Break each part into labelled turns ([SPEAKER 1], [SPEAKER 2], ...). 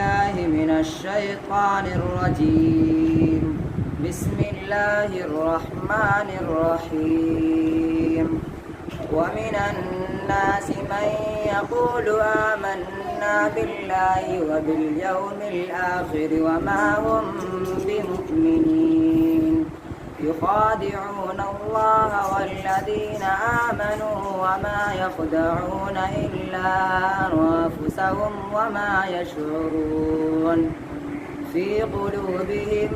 [SPEAKER 1] بالله من الشيطان الرجيم. بسم الله الرحمن الرحيم. ومن الناس من يقول آمنا بالله وباليوم الآخر وما هم بمؤمنين يخادعون الله والذين آمنوا وما يخدعون إلا أنفسهم وما يشعرون. في قلوبهم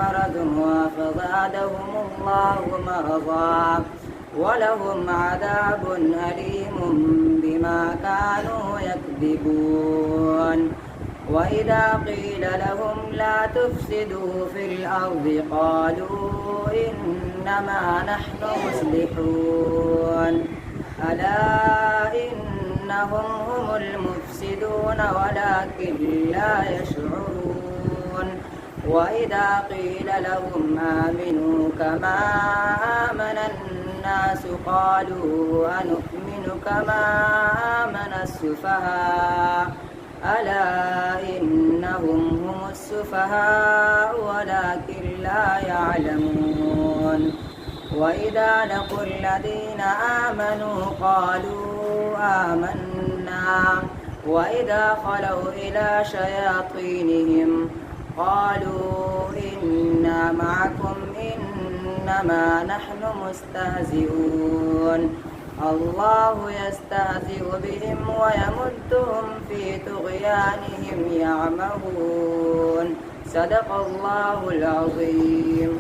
[SPEAKER 1] مرض فزادهم الله مرضا ولهم عذاب أليم بما كانوا يكذبون. وإذا قيل لهم لا تفسدوا في الأرض قالوا إنما نحن مصلحون ألا إنهم هم المفسدون ولكن لا يشعرون. وإذا قيل لهم آمنوا كما آمن الناس قالوا أنؤمن كما آمن السفهاء ألا إنهم هم السفهاء ولكن لا يعلمون. وإذا لقوا الذين آمنوا قالوا آمنا وإذا خلوا إلى شياطينهم قالوا إنا معكم إنما نحن مستهزئون. الله يستهزئ بهم ويمدهم في طغيانهم يعمهون. صدق الله العظيم.